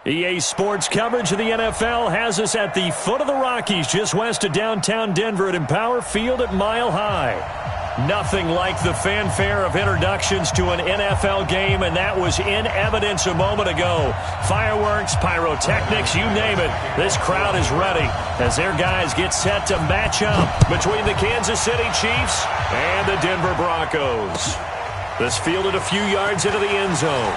EA Sports coverage of the NFL has us at the foot of the Rockies, just west of downtown Denver at Empower Field at Mile High. Nothing like the fanfare of introductions to an NFL game, and that was in evidence a moment ago. Fireworks, pyrotechnics, you name it. This crowd is ready as their guys get set to match up between the Kansas City Chiefs and the Denver Broncos. This fielded a few yards into the end zone.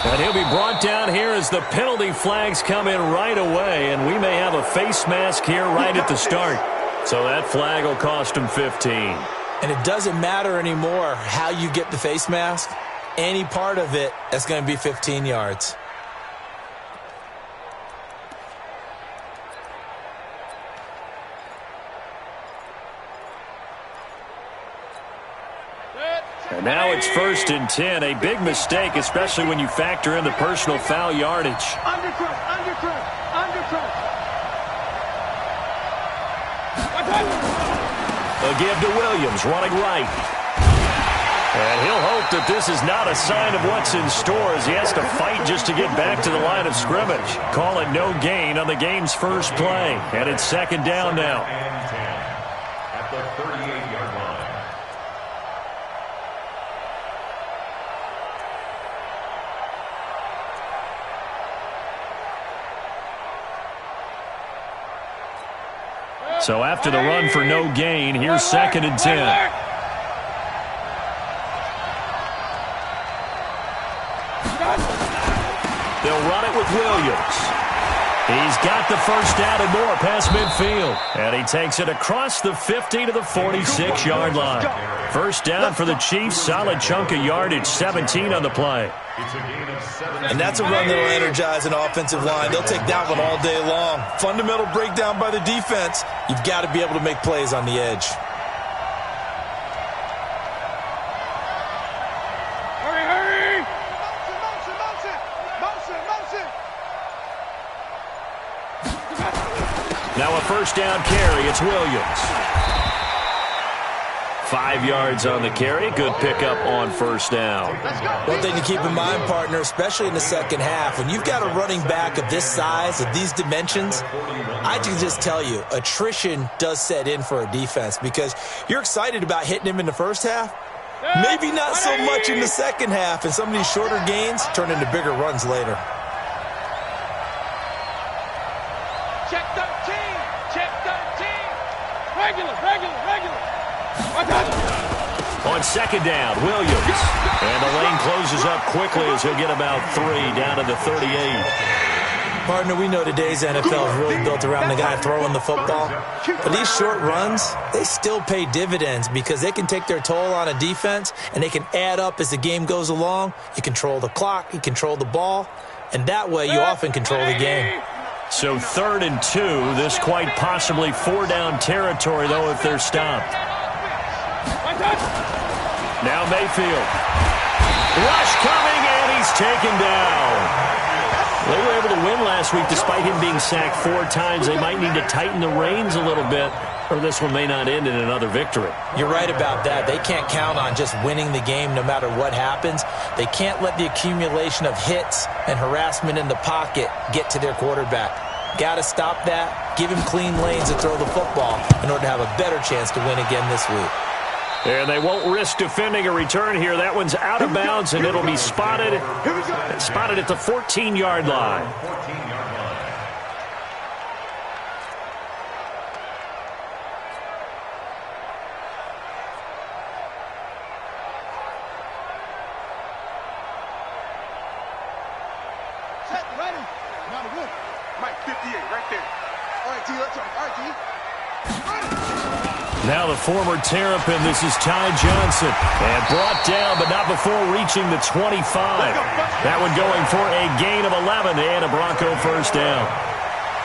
And he'll be brought down here as the penalty flags come in right away, and we may have a face mask here right at the start. So that flag will cost him 15. And it doesn't matter anymore how you get the face mask. Any part of it is going to be 15 yards. And now it's 1st and 10. A big mistake, especially when you factor in the personal foul yardage. Undercut. A give to Williams, running right. And he'll hope that this is not a sign of what's in store as he has to fight just to get back to the line of scrimmage. Call it no gain on the game's first play. And it's 2nd down now. At the 38-yard line. So after the run for no gain, here's 2nd and 10. They'll run it with Williams. He's got the first down and more past midfield. And he takes it across the 50 to the 46-yard line. First down for the Chiefs. Solid chunk of yardage, 17 on the play. And that's a run that will energize an offensive line. They'll take that one all day long. Fundamental breakdown by the defense. You've got to be able to make plays on the edge. Hurry! Now a first down carry. It's Williams. 5 yards on the carry. Good pickup on first down. One thing to keep in mind, partner, especially in the second half, when you've got a running back of this size, of these dimensions, I can just tell you, attrition does set in for a defense because you're excited about hitting him in the first half. Maybe not so much in the second half, and some of these shorter gains turn into bigger runs later. Check 13. Regular. On 2nd down, Williams. And the lane closes up quickly as he'll get about 3 down to the 38. Partner, we know today's NFL is really built around the guy throwing the football. But these short runs, they still pay dividends because they can take their toll on a defense and they can add up as the game goes along. You control the clock, you control the ball, and that way you often control the game. So 3rd and 2, this quite possibly 4-down territory, though, if they're stopped. Now Mayfield. Rush coming, and he's taken down. They were able to win last week despite him being sacked 4 times. They might need to tighten the reins a little bit, or this one may not end in another victory. You're right about that. They can't count on just winning the game no matter what happens. They can't let the accumulation of hits and harassment in the pocket get to their quarterback. Got to stop that, give him clean lanes to throw the football in order to have a better chance to win again this week. And they won't risk defending a return here. That one's out of bounds, and it'll be spotted at the 14-yard line. Set, ready. Now the Mike 58 right there. All right, T, let's go. All right, T. Now the former Terrapin, this is Ty Johnson. And brought down, but not before reaching the 25. That one going for a gain of 11 and a Bronco first down.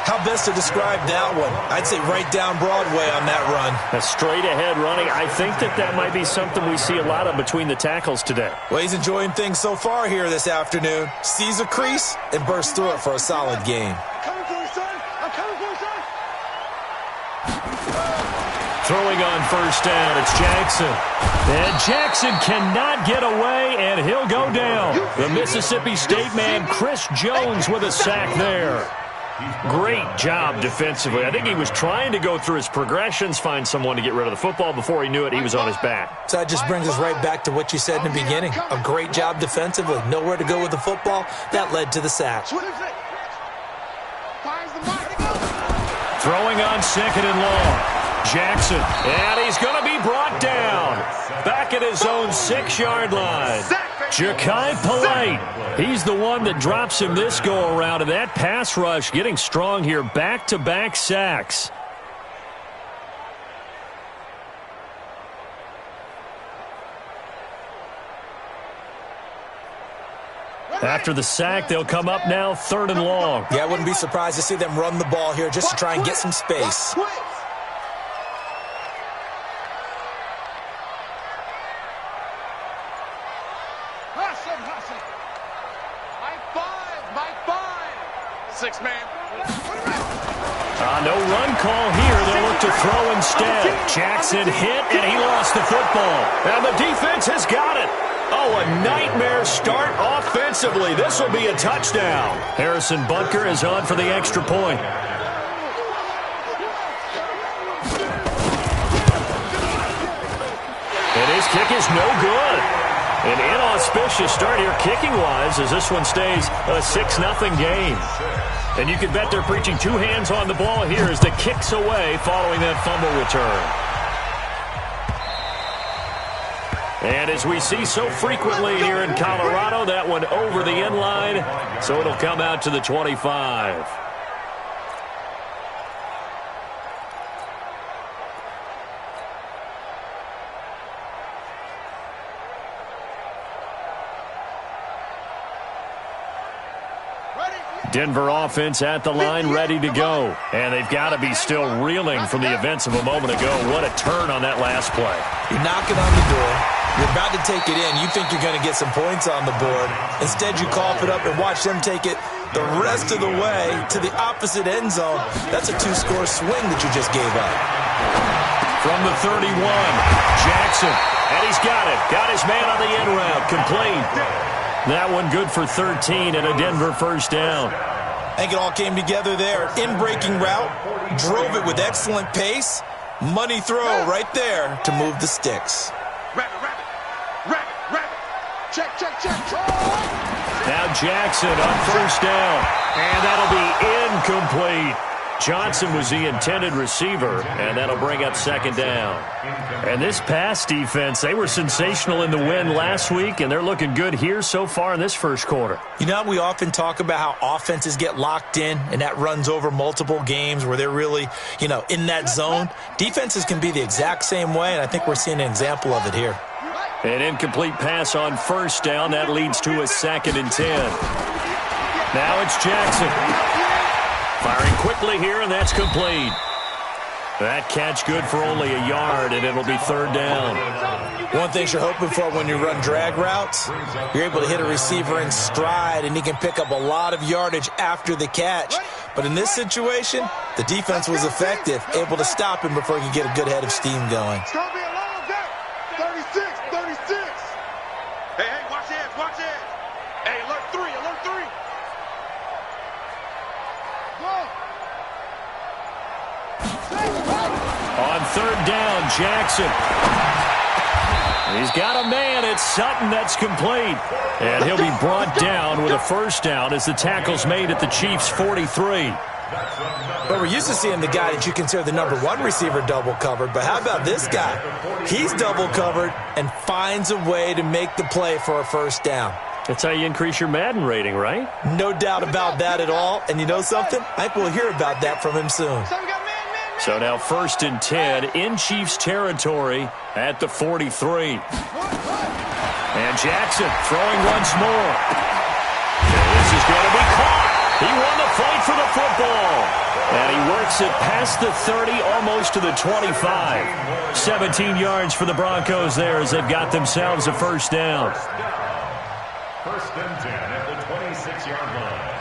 How best to describe that one? I'd say right down Broadway on that run. A straight-ahead running. I think that might be something we see a lot of between the tackles today. Well, he's enjoying things so far here this afternoon. Sees a crease and bursts through it for a solid gain. I'm coming for you, son. Throwing on first down, it's Jackson. And Jackson cannot get away, and he'll go down. The Mississippi State man, Chris Jones, with a sack there. Great job defensively. I think he was trying to go through his progressions, find someone to get rid of the football. Before he knew it, he was on his back. So that just brings us right back to what you said in the beginning. A great job defensively. Nowhere to go with the football. That led to the sack. Throwing on second and long. Jackson, and he's going to be brought down. Back at his own 6-yard line. Ja'Kai Polite. He's the one that drops him this go-around, and that pass rush getting strong here. Back-to-back sacks. After the sack, they'll come up now 3rd and long. Yeah, I wouldn't be surprised to see them run the ball here just to try and get some space. No run call here. They'll look to throw instead. Jackson hit, and he lost the football. And the defense has got it. Oh, a nightmare start offensively. This will be a touchdown. Harrison Butker is on for the extra point. And his kick is no good. An inauspicious start here kicking-wise as this one stays a 6-0 game. And you can bet they're preaching 2 hands on the ball here as the kick's away following that fumble return. And as we see so frequently here in Colorado, that one over the end line, so it'll come out to the 25. Denver offense at the line, ready to go. And they've got to be still reeling from the events of a moment ago. What a turn on that last play. You're knocking on the door. You're about to take it in. You think you're going to get some points on the board. Instead, you cough it up and watch them take it the rest of the way to the opposite end zone. That's a 2-score swing that you just gave up. From the 31, Jackson. And he's got it. Got his man on the end route. Complete. That one good for 13 and a Denver first down. I think it all came together there. In-breaking route, drove it with excellent pace. Money throw right there to move the sticks. Rabbit. Check. Now Jackson on first down. And that'll be incomplete. Johnson was the intended receiver, and that'll bring up second down. And this pass defense, they were sensational in the win last week, and they're looking good here so far in this first quarter. You know, we often talk about how offenses get locked in, and that runs over multiple games where they're really, in that zone. Defenses can be the exact same way, and I think we're seeing an example of it here. An incomplete pass on first down. That leads to a 2nd and 10. Now it's Jackson. Firing quickly here, and that's complete. That catch good for only a yard, and it'll be 3rd down. One thing you're hoping for when you run drag routes, you're able to hit a receiver in stride, and he can pick up a lot of yardage after the catch. But in this situation, the defense was effective, able to stop him before he could get a good head of steam going. It's going to be a long day. 36. Hey, watch it. Hey, alert 3. On 3rd down, Jackson. He's got a man. It's Sutton. That's complete. And he'll be brought down with a first down as the tackle's made at the Chiefs' 43. But we're used to seeing the guy that you consider the number 1 receiver double covered. But how about this guy? He's double covered and finds a way to make the play for a first down. That's how you increase your Madden rating, right? No doubt about that at all. And you know something? I think we'll hear about that from him soon. So now 1st and 10 in Chiefs territory at the 43. And Jackson throwing once more. And this is going to be caught. He won the fight for the football. And he works it past the 30, almost to the 25. 17 yards for the Broncos there as they've got themselves a first down. 1st and 10 at the 26-yard line.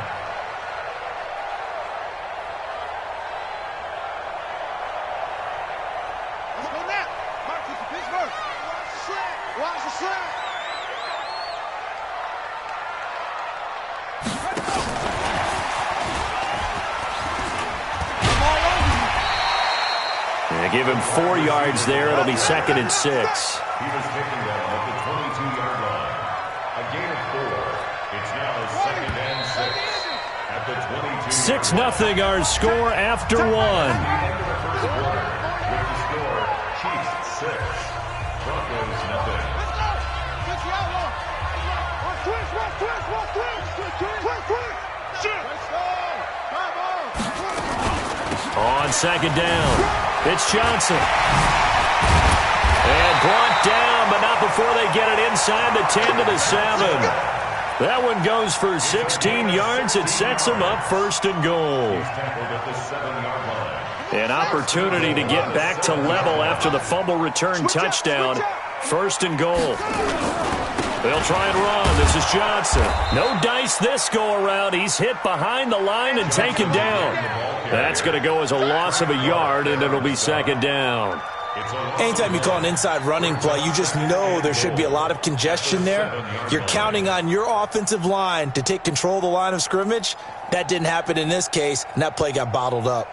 They give him 4 yards there. It'll be 2nd and 6. He was taken down at the 22-yard line. A gain of 4. It's now 2nd and 6 at the 22. 6-0 our score after 1. At the end of the first quarter, with the score, Chiefs 6, Broncos nothing. On 2nd down, it's Johnson. And brought down, but not before they get it inside the 10 to the 7. That one goes for 16 yards. It sets them up 1st and goal. He's tackled at the 7-yard line. An opportunity to get back to level after the fumble return touchdown. 1st and goal. They'll try and run. This is Johnson. No dice this go-around. He's hit behind the line and taken down. That's going to go as a loss of a yard, and it'll be 2nd down. Anytime you call an inside running play, you just know there should be a lot of congestion there. You're counting on your offensive line to take control of the line of scrimmage. That didn't happen in this case, and that play got bottled up.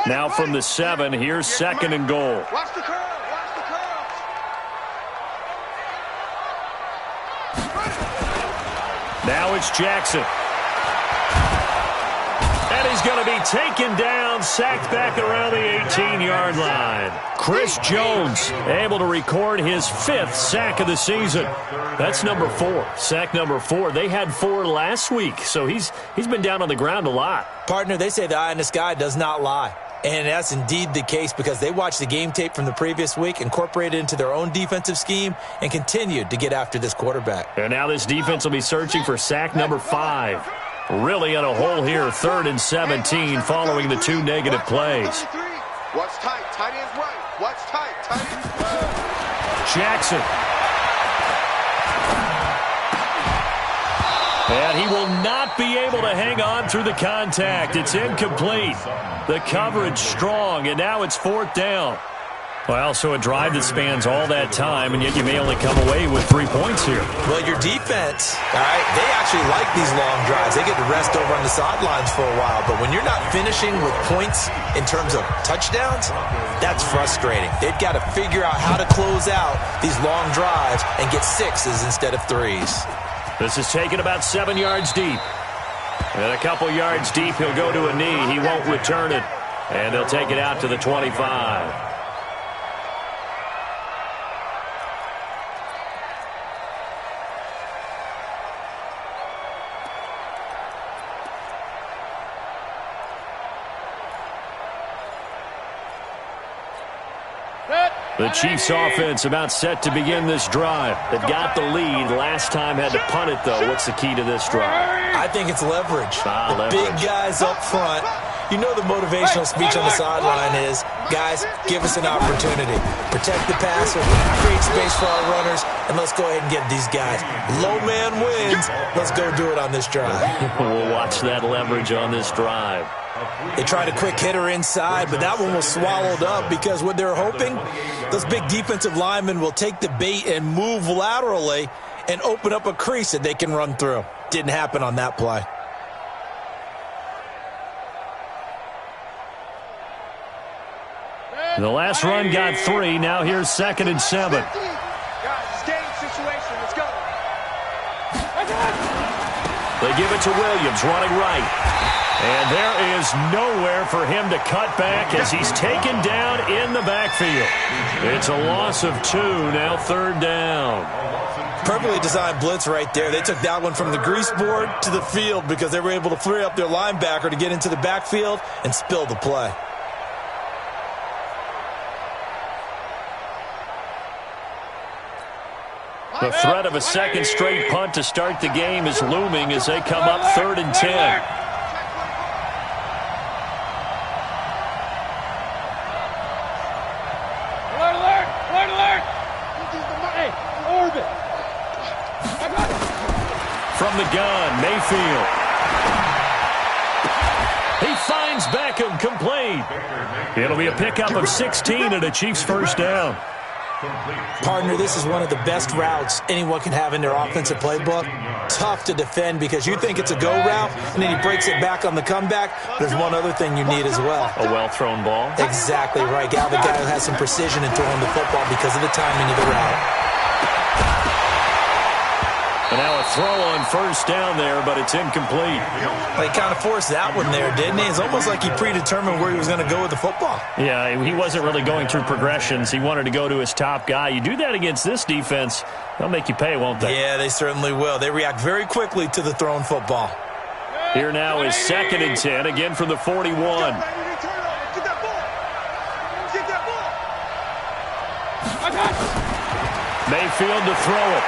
Now from the 7, here's 2nd and goal. Watch the curve. Watch the curve. Now it's Jackson. And he's going to be taken down, sacked back around the 18-yard line. Chris Jones able to record his 5th sack of the season. That's number 4. Sack number 4. They had 4 last week, so he's been down on the ground a lot. Partner, they say the eye in the sky does not lie. And that's indeed the case because they watched the game tape from the previous week, incorporated it into their own defensive scheme, and continued to get after this quarterback. And now this defense will be searching for sack number 5. Really in a hole here, 3rd and 17 following the 2 negative plays. Watch tight. Tight ends right. Watch tight. Tight ends right. Jackson. And he will not be able to hang on through the contact. It's incomplete. The coverage strong, and now it's 4th down. Well, so a drive that spans all that time, and yet you may only come away with 3 points here. Well, your defense, all right, they actually like these long drives. They get to rest over on the sidelines for a while. But when you're not finishing with points in terms of touchdowns, that's frustrating. They've got to figure out how to close out these long drives and get 6s instead of 3s. This is taken about 7 yards deep. And a couple yards deep, he'll go to a knee. He won't return it. And they'll take it out to the 25. The Chiefs offense about set to begin this drive. They've got the lead. Last time had to punt it, though. What's the key to this drive? I think it's leverage. Leverage. Big guys up front. You know the motivational speech on the sideline is, guys, give us an opportunity. Protect the passer, create space for our runners, and let's go ahead and get these guys. Low man wins. Let's go do it on this drive. We'll watch that leverage on this drive. They tried a quick hitter inside, but that one was swallowed up because what they're hoping, those big defensive linemen will take the bait and move laterally and open up a crease that they can run through. Didn't happen on that play. The last run got 3. Now here's 2nd and 7. Guys, it's game situation. Let's go. They give it to Williams, running right. And there is nowhere for him to cut back as he's taken down in the backfield. It's a loss of 2, now 3rd down. Perfectly designed blitz right there. They took that one from the grease board to the field because they were able to free up their linebacker to get into the backfield and spill the play. The threat of a second straight punt to start the game is looming as they come up 3rd and 10. From the gun, Mayfield. He finds Beckham complete. It'll be a pickup of 16 and a Chiefs first down. Partner, this is one of the best routes anyone can have in their offensive playbook. Tough to defend because you think it's a go route, and then he breaks it back on the comeback. There's one other thing you need as well. A well-thrown ball? Exactly right. Gal, the guy who has some precision in throwing the football because of the timing of the route. And now a throw on first down there, but it's incomplete. Well, he kind of forced that one there, didn't he? It's almost like he predetermined where he was going to go with the football. Yeah, he wasn't really going through progressions. He wanted to go to his top guy. You do that against this defense, they'll make you pay, won't they? Yeah, they certainly will. They react very quickly to the thrown football. Here now is 2nd and 10, again from the 41. Mayfield to throw it.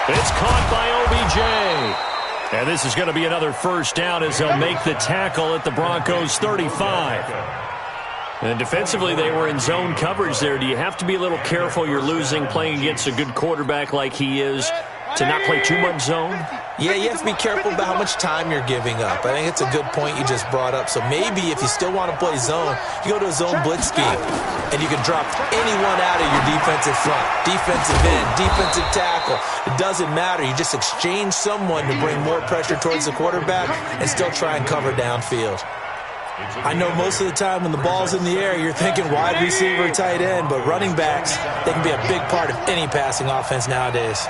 It's caught by OBJ. And this is going to be another first down as they'll make the tackle at the Broncos' 35. And defensively, they were in zone coverage there. Do you have to be a little careful you're losing playing against a good quarterback like he is to not play too much zone? Yeah, you have to be careful about how much time you're giving up. I think it's a good point you just brought up. So maybe if you still want to play zone, you go to a zone blitz scheme, and you can drop anyone out of your defensive front, defensive end, defensive tackle. It doesn't matter. You just exchange someone to bring more pressure towards the quarterback and still try and cover downfield. I know most of the time when the ball's in the air, you're thinking wide receiver, tight end, but running backs, they can be a big part of any passing offense nowadays.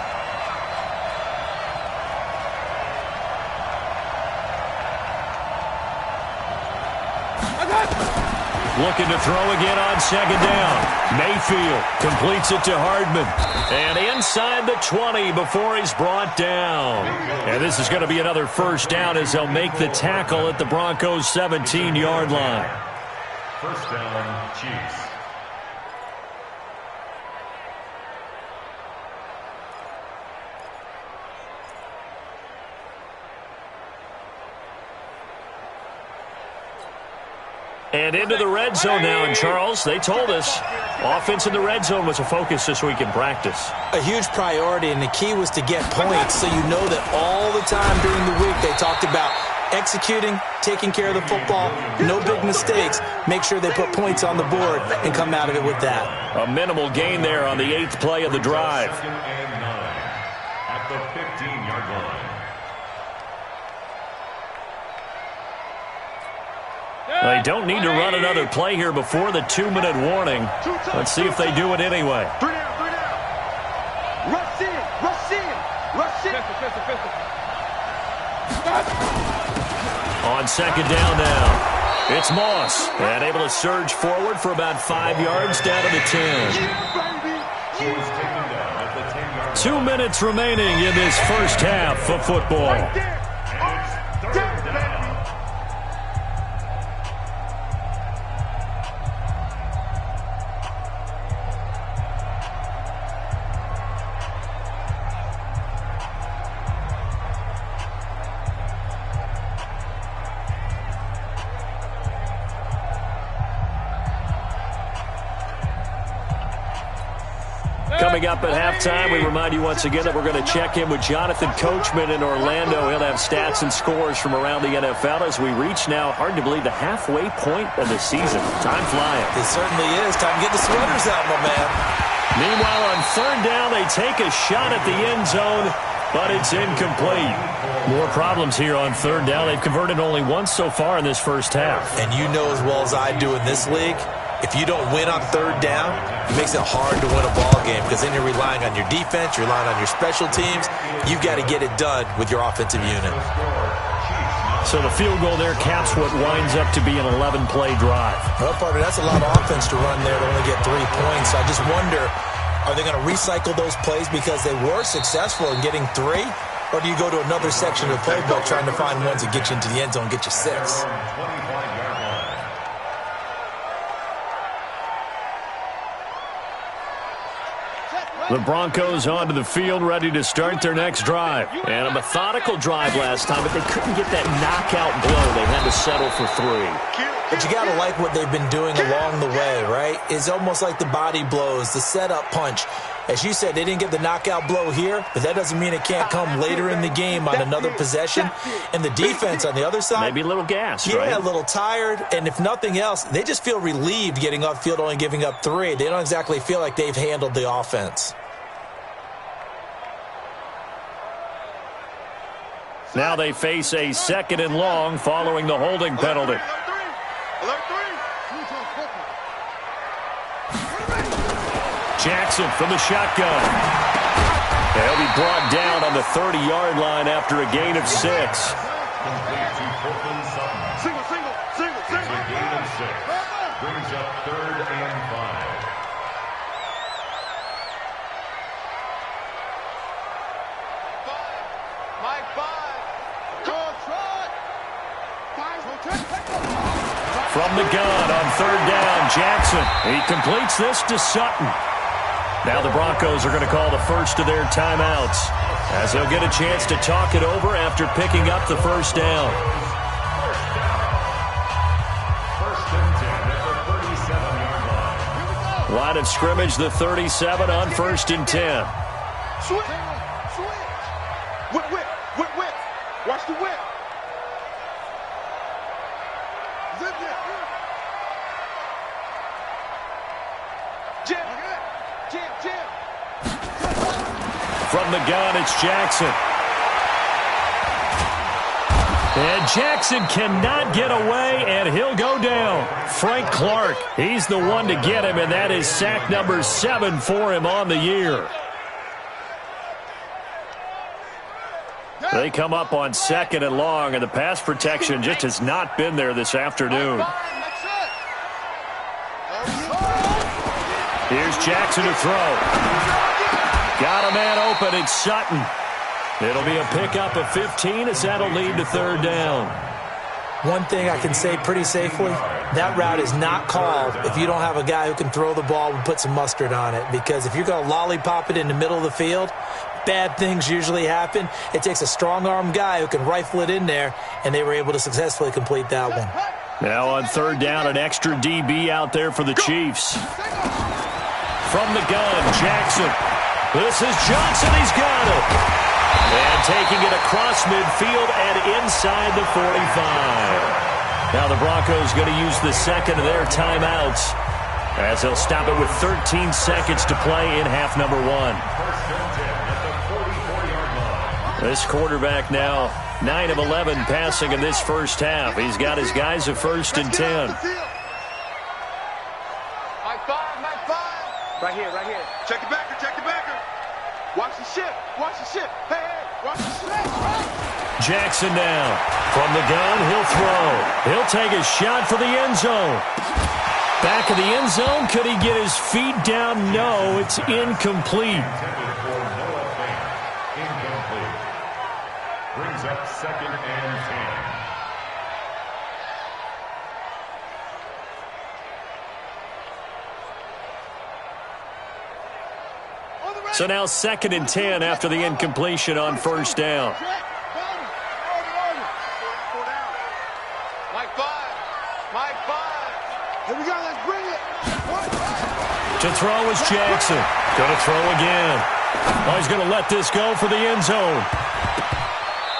Looking to throw again on 2nd down. Mayfield completes it to Hardman. And inside the 20 before he's brought down. And this is going to be another first down as they'll make the tackle at the Broncos' 17-yard line. First down, Chiefs. And into the red zone now, and Charles, they told us offense in the red zone was a focus this week in practice. A huge priority, and the key was to get points, so you know that all the time during the week they talked about executing, taking care of the football, no big mistakes, make sure they put points on the board and come out of it with that. A minimal gain there on the 8th play of the drive. 2nd and 9 at the 15-yard line. They don't need to run another play here before the 2-minute warning. Let's see if they do it anyway. 3 down, 3 down. Rush in, rush in, rush in. On 2nd down now, it's Moss. And able to surge forward for about 5 yards down to the 10. He was taken down at the 10-yard line. 2 minutes remaining in this first half of football. And it's 3rd down. Coming up at halftime, we remind you once again that we're going to check in with Jonathan Coachman in Orlando. He'll have stats and scores from around the NFL as we reach now, hard to believe, the halfway point of the season. Time flying. It certainly is. Time to get the sweaters out, my man. Meanwhile, on 3rd down, they take a shot at the end zone, but it's incomplete. More problems here on 3rd down. They've converted only once so far in this first half. And you know as well as I do in this league, if you don't win on 3rd down, it makes it hard to win a ball game because then you're relying on your defense, you're relying on your special teams. You've got to get it done with your offensive unit. So the field goal there caps what winds up to be an 11-play drive. Well, partner, that's a lot of offense to run there to only get 3 points. So I just wonder, are they going to recycle those plays because they were successful in getting 3? Or do you go to another section of the playbook trying to find ones that get you into the end zone, get you 6? The Broncos onto the field, ready to start their next drive. And a methodical drive last time, but they couldn't get that knockout blow. They had to settle for 3. But you got to like what they've been doing along the way, right? It's almost like the body blows, the setup punch. As you said, they didn't get the knockout blow here, but that doesn't mean it can't come later in the game on another possession. And the defense on the other side, maybe a little gas, right? Yeah, a little tired. And if nothing else, they just feel relieved getting off field, only giving up 3. They don't exactly feel like they've handled the offense. Now they face a 2nd and long following the holding penalty. Alert 3. Jackson from the shotgun. They'll be brought down on the 30-yard line after a gain of 6. Complete to Cortland Sutton. Single. It's a gain of 6. Brings up 3rd and 5. Mike 5. Go try. 5. From the gun on 3rd down, Jackson. He completes this to Sutton. Now the Broncos are going to call the first of their timeouts, as they'll get a chance to talk it over after picking up the first down. First and 10 at the 37-yard line. Line of scrimmage, the 37 on 1st and 10. Switch. Whip. Watch the whip. Zip it. Jam. From the gun, it's Jackson. And Jackson cannot get away, and he'll go down. Frank Clark, he's the one to get him, and that is sack number 7 for him on the year. They come up on 2nd and long, and the pass protection just has not been there this afternoon. Here's Jackson to throw. Got a man open, it's Sutton. It'll be a pickup of 15 as that'll lead to 3rd down. One thing I can say pretty safely, that route is not called if you don't have a guy who can throw the ball and put some mustard on it. Because if you're going to lollipop it in the middle of the field, bad things usually happen. It takes a strong-arm guy who can rifle it in there, and they were able to successfully complete that one. Now on 3rd down, an extra DB out there for the Chiefs. From the gun, Jackson. This is Johnson. He's got it. And taking it across midfield and inside the 45. Now the Broncos going to use the 2nd of their timeouts, as they'll stop it with 13 seconds to play in half number 1. This quarterback now 9 of 11 passing in this first half. He's got his guys at 1st and 10. Mike 5. Right here. Check the backer. Watch the ship. Hey, watch the ship. Jackson now. From the gun, he'll throw. He'll take a shot for the end zone. Back of the end zone. Could he get his feet down? No, it's incomplete. Brings up 2nd and 10. So now 2nd and 10 after the incompletion on 1st down. Mike 5. Here we go, let's bring it. To throw is Jackson. Going to throw again. Oh, he's going to let this go for the end zone.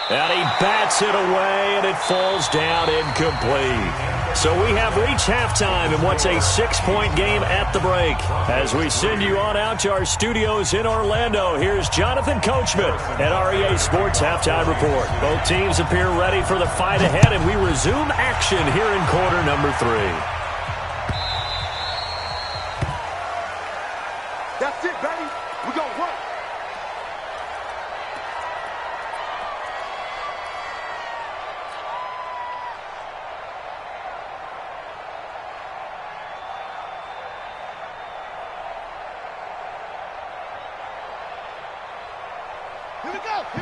And he bats it away, and it falls down incomplete. So we have reached halftime in what's a 6-point game at the break. As we send you on out to our studios in Orlando, here's Jonathan Coachman at REA Sports Halftime Report. Both teams appear ready for the fight ahead, and we resume action here in quarter number 3. That's it, baby. We're going to work.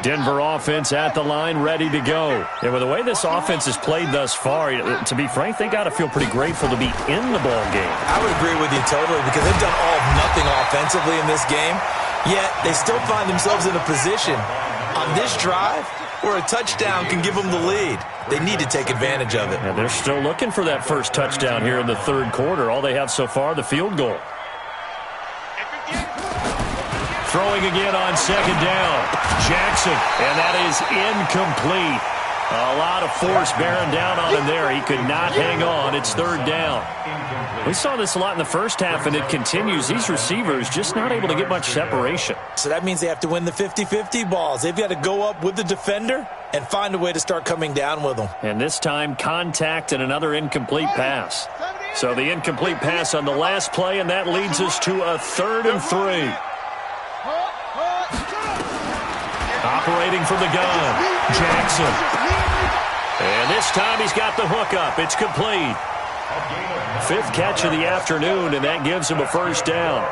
Denver offense at the line, ready to go. And with the way this offense has played thus far, to be frank, they got to feel pretty grateful to be in the ball game. I would agree with you totally, because they've done all of nothing offensively in this game, yet they still find themselves in a position on this drive where a touchdown can give them the lead. They need to take advantage of it. And they're still looking for that first touchdown here in the 3rd quarter. All they have so far, the field goal. throwing again on second down. Jackson, and that is incomplete. A lot of force bearing down on him there. He could not hang on. It's third down. We saw this a lot in the first half, and it continues. These receivers just not able to get much separation. So that means they have to win the 50-50 balls. They've got to go up with the defender and find a way to start coming down with them. And this time, contact and another incomplete pass. So the incomplete pass on the last play, and that leads us to a 3rd and 3. Operating from the gun, Jackson. And this time he's got the hook up. It's complete. 5th catch of the afternoon, and that gives him a first down.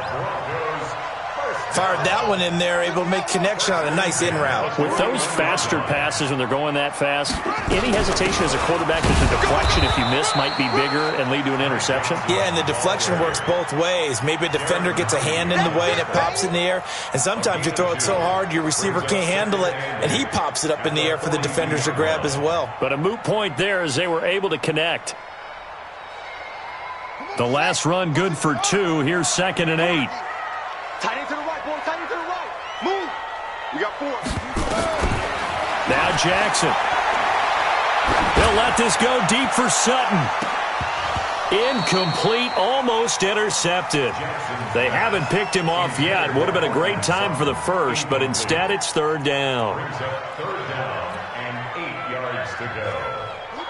Fired that one in there, able to make connection on a nice in route. With those faster passes when they're going that fast, any hesitation as a quarterback that the deflection, if you miss, might be bigger and lead to an interception? Yeah, and the deflection works both ways. Maybe a defender gets a hand in the way and it pops in the air, and sometimes you throw it so hard your receiver can't handle it, and he pops it up in the air for the defenders to grab as well. But a moot point there as they were able to connect. The last run good for 2. Here's 2nd and 8. Tight end to the right, boy. Tight end to the right. Move. We got 4. Now Jackson. He'll let this go deep for Sutton. Incomplete, almost intercepted. They haven't picked him off yet. Would have been a great time for the first, but instead it's 3rd down. Third down and 8 yards to go.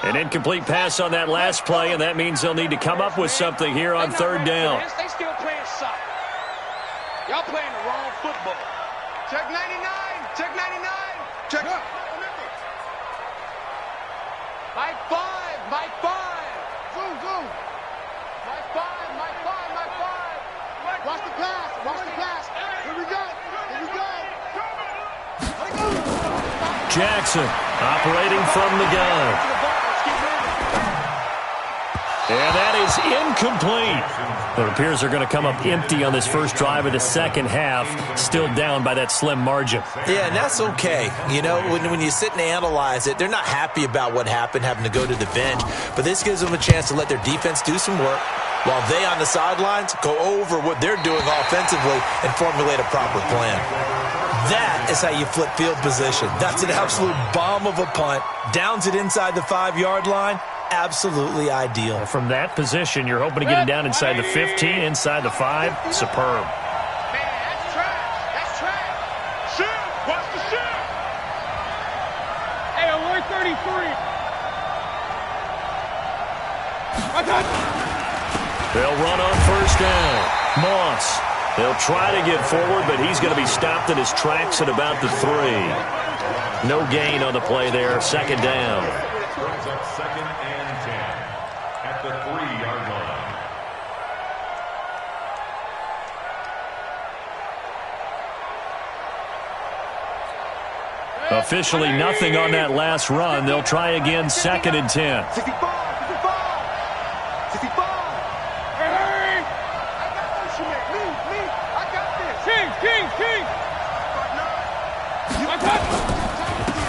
An incomplete pass on that last play, and that means they'll need to come up with something here on 3rd down. They still playing soccer. Y'all playing the wrong football. Check 99. Check 99. Check. Mike 5. Mike 5. Zoom, zoom. Mike 5. Mike 5. Mike 5. Watch the pass. Watch the pass. Here we go. Here we go. Jackson operating from the gun. And that is incomplete. It appears they're going to come up empty on this first drive of the second half, still down by that slim margin. Yeah, and that's okay. You know, when you sit and analyze it, they're not happy about what happened, having to go to the bench. But this gives them a chance to let their defense do some work while they on the sidelines go over what they're doing offensively and formulate a proper plan. That is how you flip field position. That's an absolute bomb of a punt. Downs it inside the 5-yard line. Absolutely ideal. From that position, you're hoping to get it down inside the 15, inside the 5. Superb. Man, that's trash. That's trash. Shoot. Watch the shoot. Hey, we're 33. They'll run on first down. Moss. They'll try to get forward, but he's going to be stopped in his tracks at about the 3. No gain on the play there. 2nd down. Brings up 2nd and 10 at the 3-yard line. Officially nothing on that last run. They'll try again, 2nd and 10. 65. 65. 65. Hey! I got this, you man. Me. I got this. King.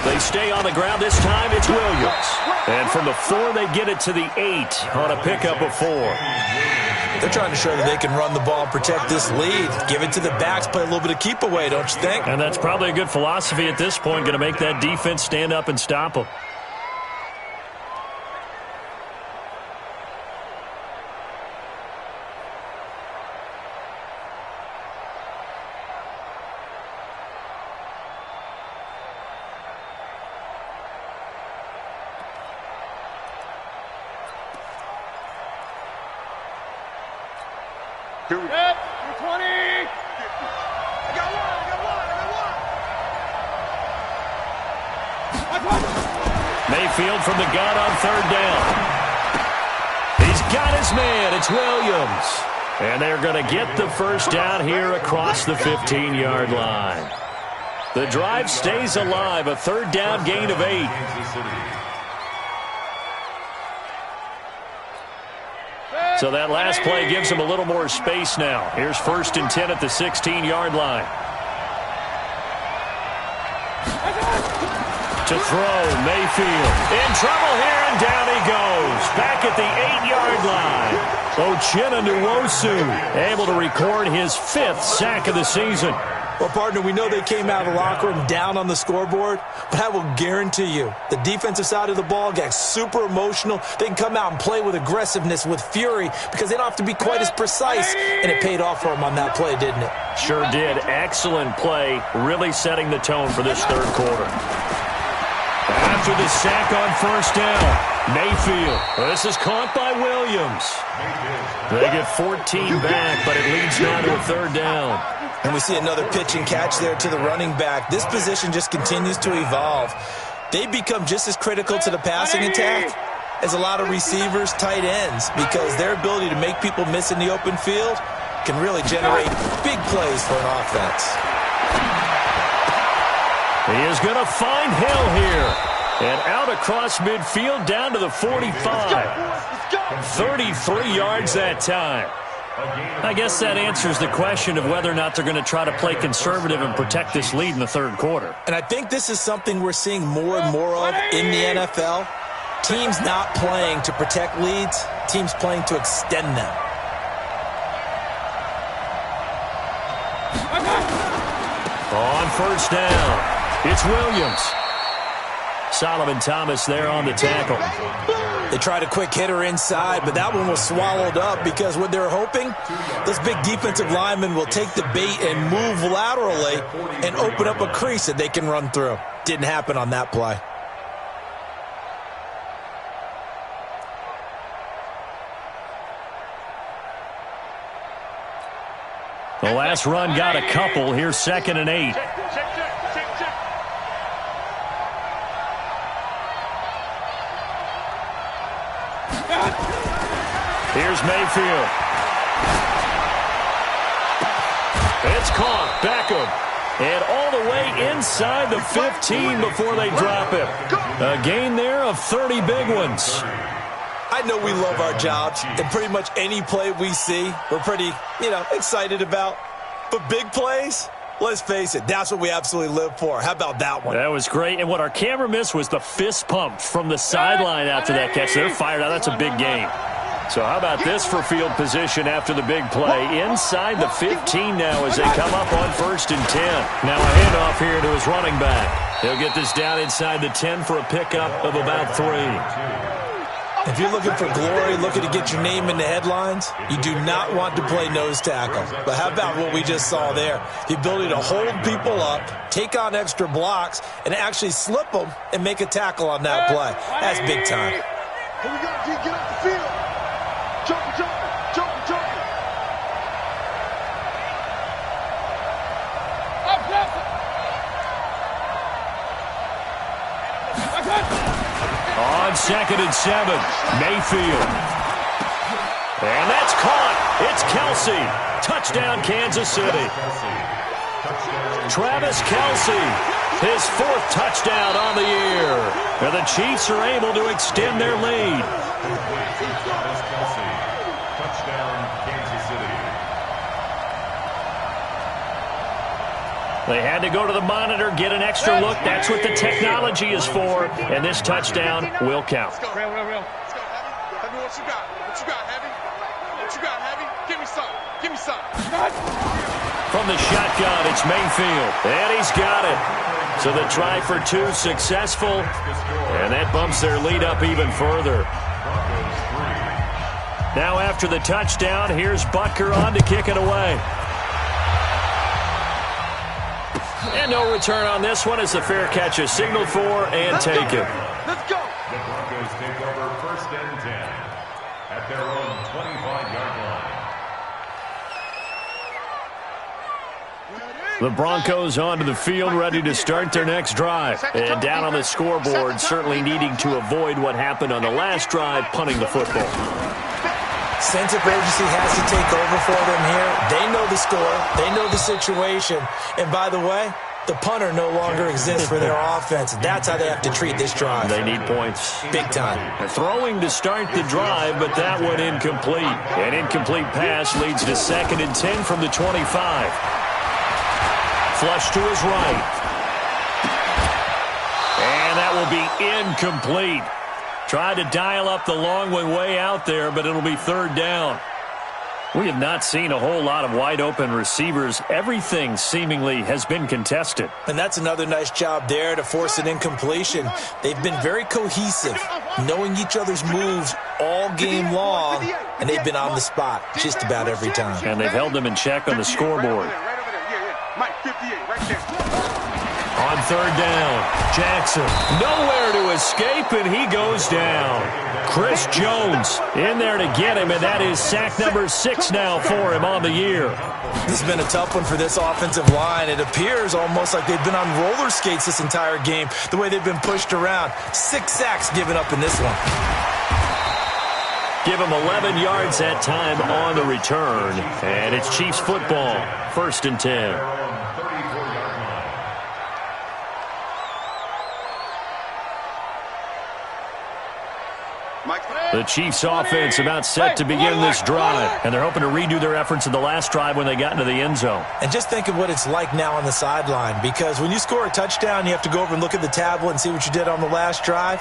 They stay on the ground. This time it's Williams. And from the 4, they get it to the 8 on a pickup of 4. They're trying to show that they can run the ball and protect this lead. Give it to the backs, play a little bit of keep away, don't you think? And that's probably a good philosophy at this point, going to make that defense stand up and stop them. Here we go. Yep, 20. I got one. Mayfield from the gun on 3rd down. He's got his man. It's Williams. And they're going to get the first down here across the 15-yard line. The drive stays alive. A 3rd down gain of 8. So that last play gives them a little more space now. Here's 1st and 10 at the 16-yard line. To throw, Mayfield. In trouble here, and down he goes. Back at the 8-yard line. Uchenna Nwosu able to record his 5th sack of the season. Well, partner, we know they came out of the locker room down on the scoreboard, but I will guarantee you the defensive side of the ball got super emotional. They can come out and play with aggressiveness, with fury, because they don't have to be quite as precise, and it paid off for them on that play, didn't it? Sure did. Excellent play, really setting the tone for this third quarter. After the sack on first down, Mayfield. This is caught by Williams. They get 14 back, but it leads now to a third down. And we see another pitch and catch there to the running back. This position just continues to evolve. They become just as critical to the passing attack as a lot of receivers, tight ends, because their ability to make people miss in the open field can really generate big plays for an offense. He is going to find Hill here. And out across midfield down to the 45. 33 yards that time. I guess that answers the question of whether or not they're going to try to play conservative and protect this lead in the third quarter. And I think this is something we're seeing more and more of in the NFL. Teams not playing to protect leads, teams playing to extend them. On first down, it's Williams. Solomon Thomas there on the tackle. They tried a quick hitter inside, but that one was swallowed up because what they're hoping, those big defensive linemen will take the bait and move laterally and open up a crease that they can run through. Didn't happen on that play. The last run got a couple. Here's 2nd and 8. Here's Mayfield. It's caught. Beckham. And all the way inside the 15 before they drop him. A gain there of 30 big ones. I know we love our jobs, and pretty much any play we see, we're pretty, excited about. But big plays, let's face it, that's what we absolutely live for. How about that one? That was great. And what our camera missed was the fist pump from the sideline after that catch. They're fired out. That's a big gain. So how about this for field position after the big play? Inside the 15 now as they come up on 1st and 10. Now a handoff here to his running back. He'll get this down inside the 10 for a pickup of about 3. If you're looking for glory, looking to get your name in the headlines, you do not want to play nose tackle. But how about what we just saw there? The ability to hold people up, take on extra blocks, and actually slip them and make a tackle on that play. That's big time. Here we go, G. Get off the field. Jump. On 2nd and 7, Mayfield. And that's caught. It's Kelsey. Touchdown, Kansas City. Travis Kelsey, his 4th touchdown on the year. And the Chiefs are able to extend their lead. They had to go to the monitor, get an extra look. That's what the technology is for. And this touchdown will count. Let's go, real. Let's go, Heavy. Heavy, what you got? What you got, Heavy? What you got, Heavy? Give me some. From the shotgun, it's Mayfield. And he's got it. So the try for 2 successful. And that bumps their lead up even further. Now after the touchdown, here's Butker on to kick it away. And no return on this one as the fair catch is signaled for and taken. Let's go. The Broncos take over 1st and 10 at their own 25-yard line. The Broncos onto the field, ready to start their next drive. And down on the scoreboard, certainly needing to avoid what happened on the last drive, punting the football. Sense of urgency has to take over for them here. They know the score. They know the situation. And by the way, the punter no longer exists for their offense. That's how they have to treat this drive. They need points. Big time. Throwing to start the drive, but that one incomplete. An incomplete pass leads to 2nd and 10 from the 25. Flush to his right. And that will be incomplete. Tried to dial up the long one way out there, but it'll be 3rd down. We have not seen a whole lot of wide-open receivers. Everything seemingly has been contested. And that's another nice job there to force an incompletion. They've been very cohesive, knowing each other's moves all game long, and they've been on the spot just about every time. And they've held them in check on the scoreboard. Mike, 58, right there. On third down, Jackson nowhere to escape, and he goes down. Chris Jones in there to get him, and that is sack number 6 now for him on the year. This has been a tough one for this offensive line. It appears almost like they've been on roller skates this entire game, the way they've been pushed around. 6 sacks given up in this one. Give him 11 yards that time on the return, and it's Chiefs football, 1st and 10. The Chiefs offense about set to begin this drive, and they're hoping to redo their efforts in the last drive when they got into the end zone. And just think of what it's like now on the sideline, because when you score a touchdown, you have to go over and look at the tablet and see what you did on the last drive.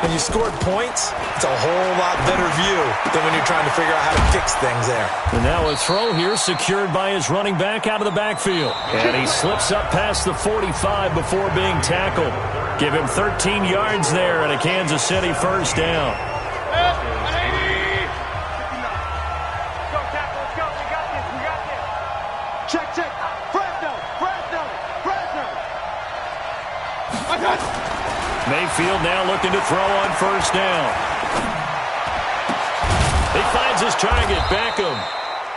When you scored points, it's a whole lot better view than when you're trying to figure out how to fix things there. And now a throw here secured by his running back out of the backfield. And he slips up past the 45 before being tackled. Give him 13 yards there and a Kansas City 1st down. Mayfield now looking to throw on 1st down. He finds his target, Beckham.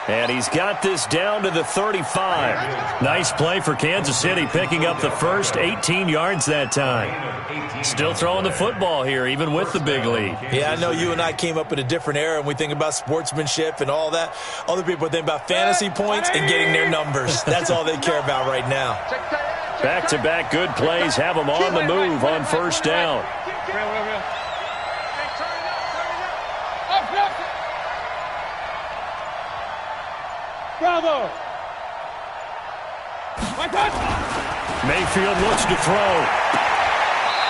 And he's got this down to the 35. Nice play for Kansas City, picking up the first 18 yards that time. Still throwing the football here, even with the big lead. Yeah, I know you and I came up in a different era, and we think about sportsmanship and all that. Other people think about fantasy points and getting their numbers. That's all they care about right now. Back-to-back good plays have them on the move on 1st down. Bravo! Mayfield looks to throw.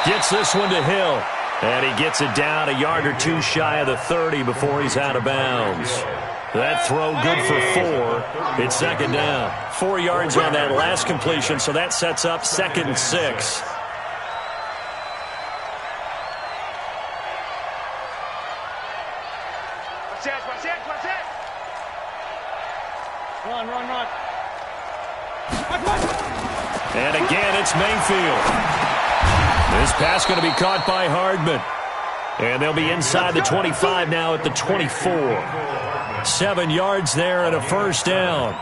Gets this one to Hill. And he gets it down a yard or two shy of the 30 before he's out of bounds. That throw good for 4. It's 2nd down. 4 yards on that last completion, so that sets up 2nd and 6. Run. And again, it's Mayfield. This pass going to be caught by Hardman. And they'll be inside the 25 now at the 24. 7 yards there and a 1st down.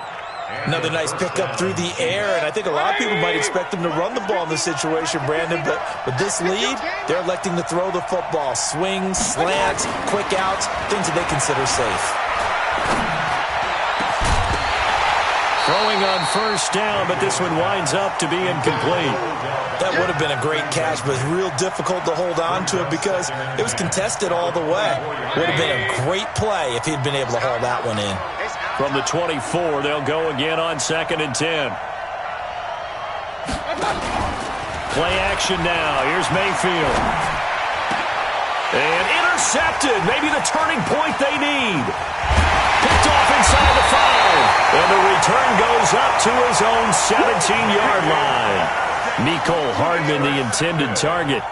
Another nice pickup through the air, and I think a lot of people might expect them to run the ball in this situation, Brandon, but with this lead, they're electing to throw the football. Swings, slants, quick outs, things that they consider safe. Throwing on 1st down, but this one winds up to be incomplete. That would have been a great catch, but it's real difficult to hold on to it because it was contested all the way. Would have been a great play if he'd been able to haul that one in. From the 24, they'll go again on 2nd and 10. Play action now. Here's Mayfield. And intercepted. Maybe the turning point they need. Picked off inside the 5. And the return goes up to his own 17-yard line. Mecole Hardman, the intended target.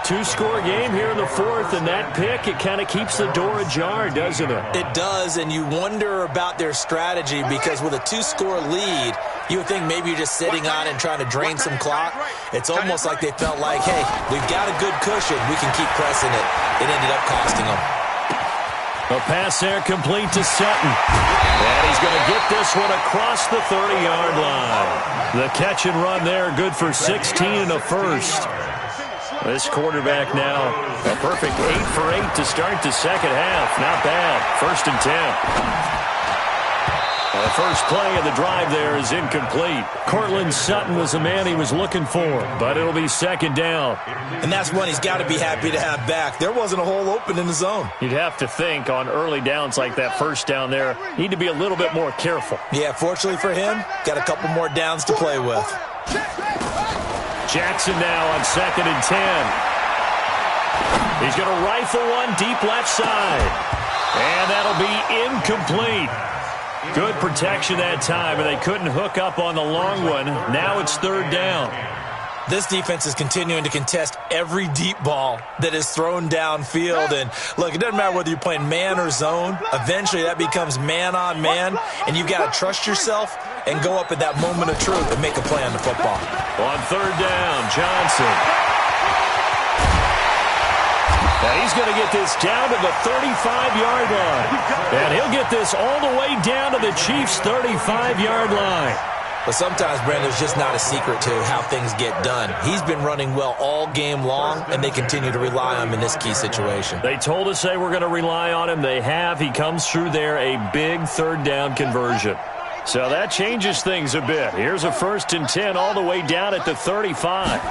2-score game here in the 4th, and that pick, it kind of keeps the door ajar, doesn't it? It does, and you wonder about their strategy because with a 2-score lead, you would think maybe you're just sitting on it and trying to drain some clock. It's almost like they felt like, hey, we've got a good cushion. We can keep pressing it. It ended up costing them. A pass there complete to Sutton. And he's going to get this one across the 30-yard line. The catch and run there, good for 16 and a 1st. This quarterback now, a perfect 8 for 8 to start the 2nd half. Not bad. 1st and 10. The first play of the drive there is incomplete. Cortland Sutton was the man he was looking for, but it'll be 2nd down. And that's one he's got to be happy to have back. There wasn't a hole open in the zone. You'd have to think on early downs like that 1st down there, need to be a little bit more careful. Yeah, fortunately for him, got a couple more downs to play with. Jackson now on 2nd and 10. He's going to rifle one deep left side. And that'll be incomplete. Good protection that time, and they couldn't hook up on the long one. Now it's third down. This defense is continuing to contest every deep ball that is thrown downfield. And, look, it doesn't matter whether you're playing man or zone. Eventually, that becomes man-on-man, and you've got to trust yourself and go up at that moment of truth and make a play on the football. On third down, Johnson. Now he's going to get this down to the 35-yard line. And he'll get this all the way down to the Chiefs' 35-yard line. But sometimes, Brandon, there's just not a secret to how things get done. He's been running well all game long, and they continue to rely on him in this key situation. They told us they were going to rely on him. They have. He comes through there, a big third down conversion. So that changes things a bit. Here's a 1st and 10 all the way down at the 35.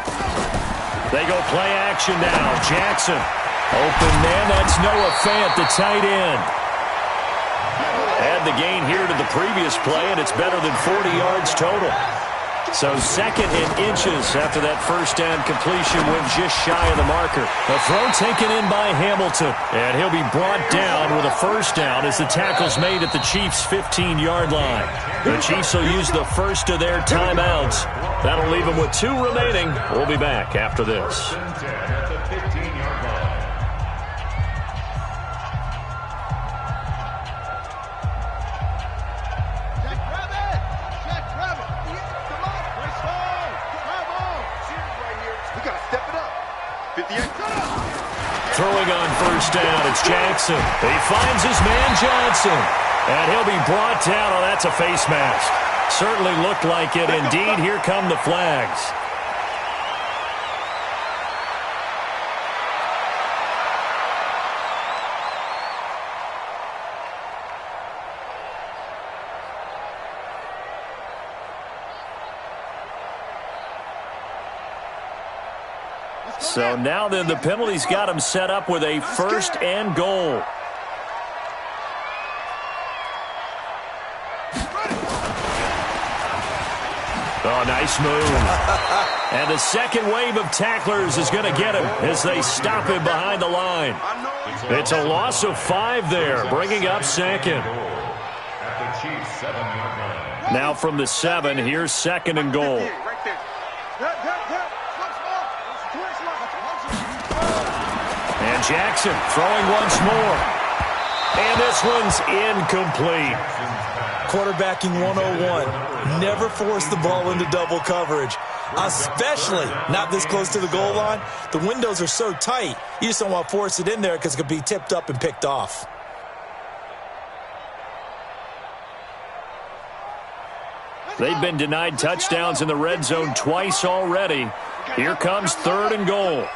They go play action now. Jackson. Open man, that's Noah Fant, the tight end. Add the gain here to the previous play, and it's better than 40 yards total. So 2nd and inches after that first down completion went just shy of the marker. The throw taken in by Hamilton, and he'll be brought down with a first down as the tackle's made at the Chiefs' 15-yard line. The Chiefs will use the first of their timeouts. That'll leave them with 2 remaining. We'll be back after this. Throwing on first down, it's Jackson. He finds his man Johnson, and he'll be brought down. Oh, that's a face mask. Certainly looked like it. Indeed, here come the flags. So now then the penalty's got him set up with a 1st and goal. Oh, nice move. And the second wave of tacklers is going to get him as they stop him behind the line. It's a loss of 5 there, bringing up 2nd. Now from the 7, here's 2nd and goal. And Jackson throwing once more. And this one's incomplete. Quarterbacking 101. Never force the ball into double coverage, especially not this close to the goal line. The windows are so tight, you just don't want to force it in there because it could be tipped up and picked off. They've been denied touchdowns in the red zone twice already. Here comes 3rd and goal.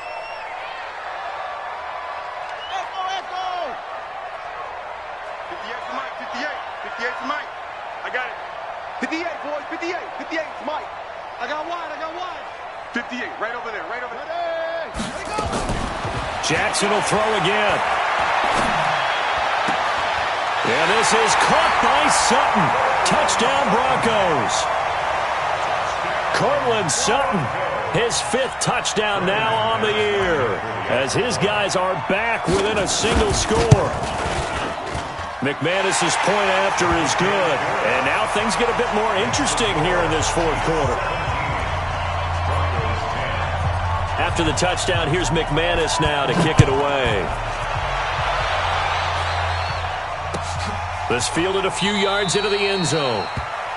58, right over there, right over there. Ready, go. Jackson will throw again. And this is caught by Sutton. Touchdown Broncos. Cortland Sutton, his 5th touchdown now on the year, as his guys are back within a single score. McManus's point after is good, and now things get a bit more interesting here in this 4th quarter. After the touchdown, here's McManus now to kick it away. This fielded a few yards into the end zone.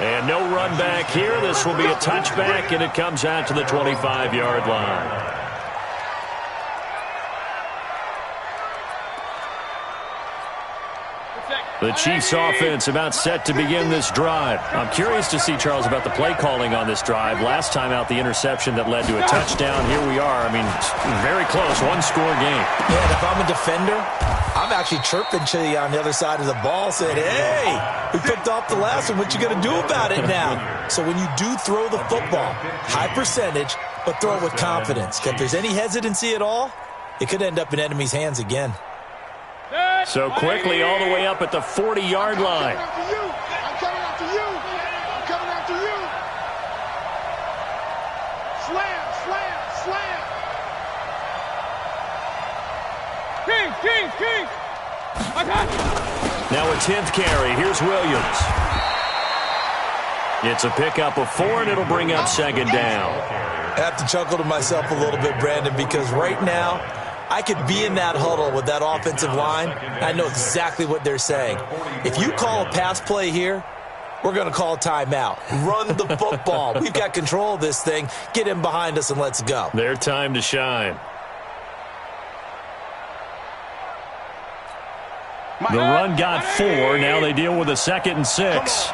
And no run back here. This will be a touchback, and it comes out to the 25-yard line. The Chiefs offense about set to begin this drive. I'm curious to see, Charles, about the play calling on this drive. Last time out, the interception that led to a touchdown. Here we are. I mean, very close, one-score game. Yeah, and if I'm a defender, I'm actually chirping to you on the other side of the ball, saying, hey, we picked off the last one. What you going to do about it now? So when you do throw the football, high percentage, but throw it with confidence. If there's any hesitancy at all, it could end up in enemy's hands again. So quickly all the way up at the 40-yard line. I'm coming after you. I'm coming after you. Slam, slam, slam. King. I got you. Now a 10th carry. Here's Williams. It's a pickup of 4, and it'll bring up second down. I have to chuckle to myself a little bit, Brandon, because right now I could be in that huddle with that offensive line. I know exactly what they're saying. If you call a pass play here, we're going to call a timeout. Run the football. We've got control of this thing. Get him behind us and let's go. Their time to shine. The run got 4. Now they deal with a 2nd and 6.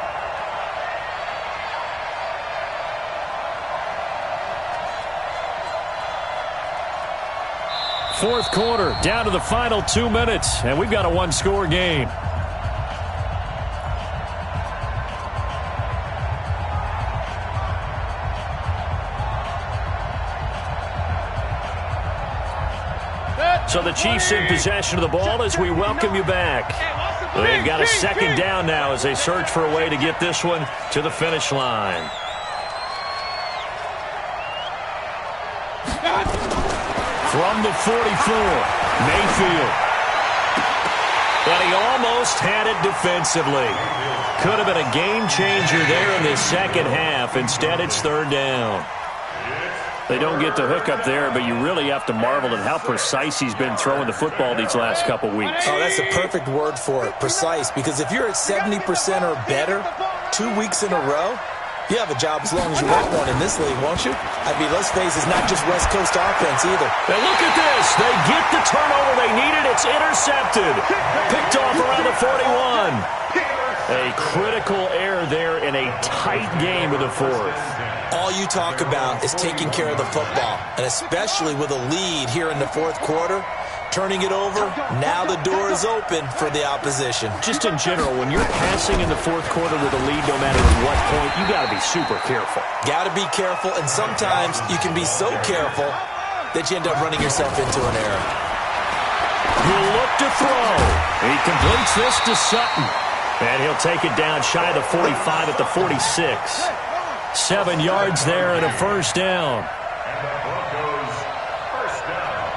Fourth quarter, down to the final 2 minutes, and we've got a one-score game. So the Chiefs in possession of the ball as we welcome you back. They've got a second down now as they search for a way to get this one to the finish line. From the 44, Mayfield. And he almost had it defensively. Could have been a game changer there in the second half. Instead, it's third down. They don't get the hook up there, but you really have to marvel at how precise he's been throwing the football these last couple weeks. Oh, that's a perfect word for it, precise, because if you're at 70% or better 2 weeks in a row, you have a job as long as you want one in this league, won't you? I mean, let's face it, it's not just West Coast offense either. And look at this. They get the turnover they needed. It's intercepted. Picked off around the 41. A critical error there in a tight game of the fourth. All you talk about is taking care of the football, and especially with a lead here in the fourth quarter, turning it over, now the door is open for the opposition. Just in general, when you're passing in the fourth quarter with a lead, no matter at what point, you got to be super careful. Got to be careful, and sometimes you can be so careful that you end up running yourself into an error. He'll look to throw. He completes this to Sutton. And he'll take it down shy of the 45 at the 46. 7 yards there and a first down. And the Broncos first down.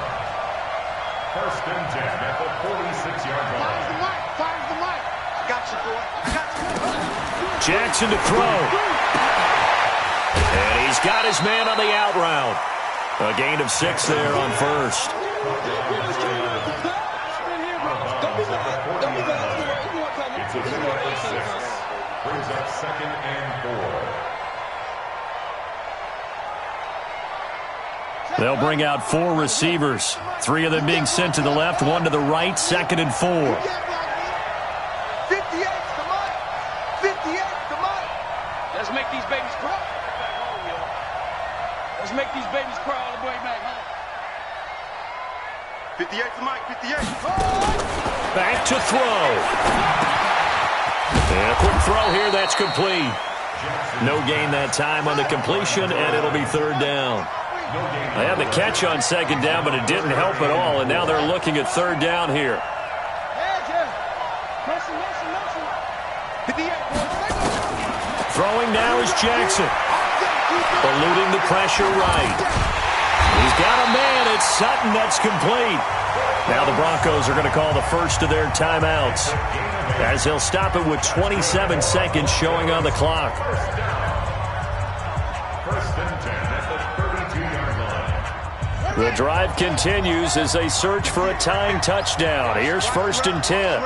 First and 10 at the 46-yard line. Fires the mic. I got you, boy. I got you. Jackson to throw. And he's got his man on the out route. A gain of 6 there on first. It's a minute for 6. Brings up second and 4. They'll bring out 4 receivers. 3 of them being sent to the left, 1 to the right, 2nd and 4. 58, come on. 58, come on. Let's make these babies cry. Let's make these babies cry all the way back home. 58 to Mike, 58. Back to throw. And a quick throw here, that's complete. No gain that time on the completion, and it'll be third down. They had the catch on second down, but it didn't help at all, and now they're looking at third down here. Throwing now is Jackson. Eluding the pressure right. He's got a man. It's Sutton. That's complete. Now the Broncos are going to call the first of their timeouts, as they'll stop it with 27 seconds showing on the clock. First and 10 at the 32-yard line. The drive continues as they search for a tying touchdown. Here's first and 10.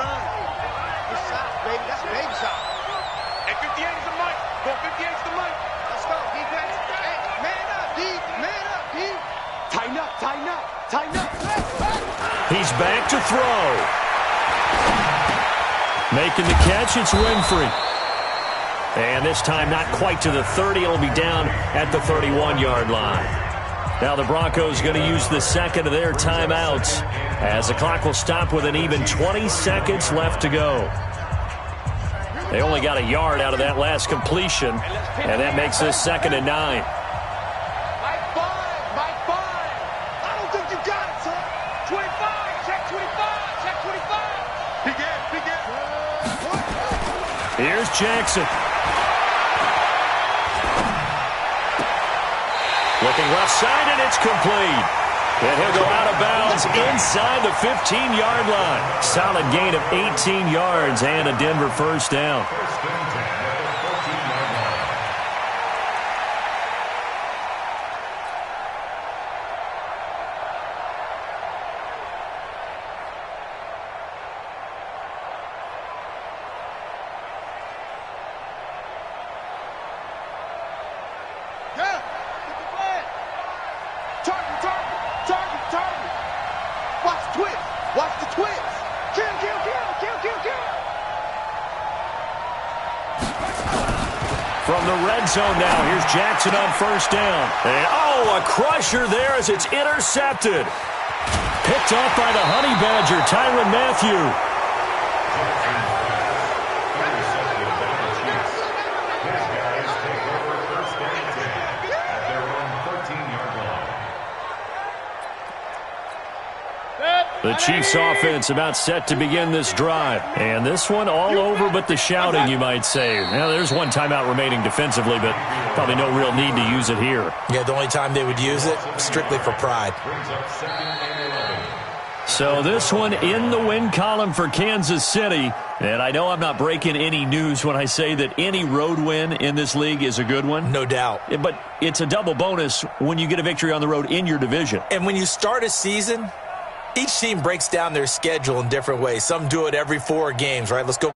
He's back to throw. Making the catch, it's Winfrey. And this time not quite to the 30. It'll be down at the 31-yard line. Now the Broncos going to use the second of their timeouts, as the clock will stop with an even 20 seconds left to go. They only got a yard out of that last completion, and that makes this 2nd and 9. Here's Jackson. Looking left side, and it's complete. And he'll go out of bounds inside the 15-yard line. Solid gain of 18 yards and a Denver first down. First and 10 at the 14-yard line. Yeah, get the flag. Target, target, target, target. Watch the twist. Watch the twist. Kill, kill, kill, kill, kill, kill. From the red zone now, here's Jackson on first down. And, a crusher there as it's intercepted. Picked off by the Honey Badger, Tyrann Mathieu. Intercepted by the Chiefs. His guys take over first and 10 at their own 14-yard line. The Chiefs offense about set to begin this drive. And this one all over but the shouting, you might say. Now, there's one timeout remaining defensively, but probably no real need to use it here. Yeah, the only time they would use it, strictly for pride. Brings up second and 11. So this one in the win column for Kansas City. And I know I'm not breaking any news when I say that any road win in this league is a good one. No doubt. But it's a double bonus when you get a victory on the road in your division. And when you start a season, each team breaks down their schedule in different ways. Some do it every 4 games, right? Let's go.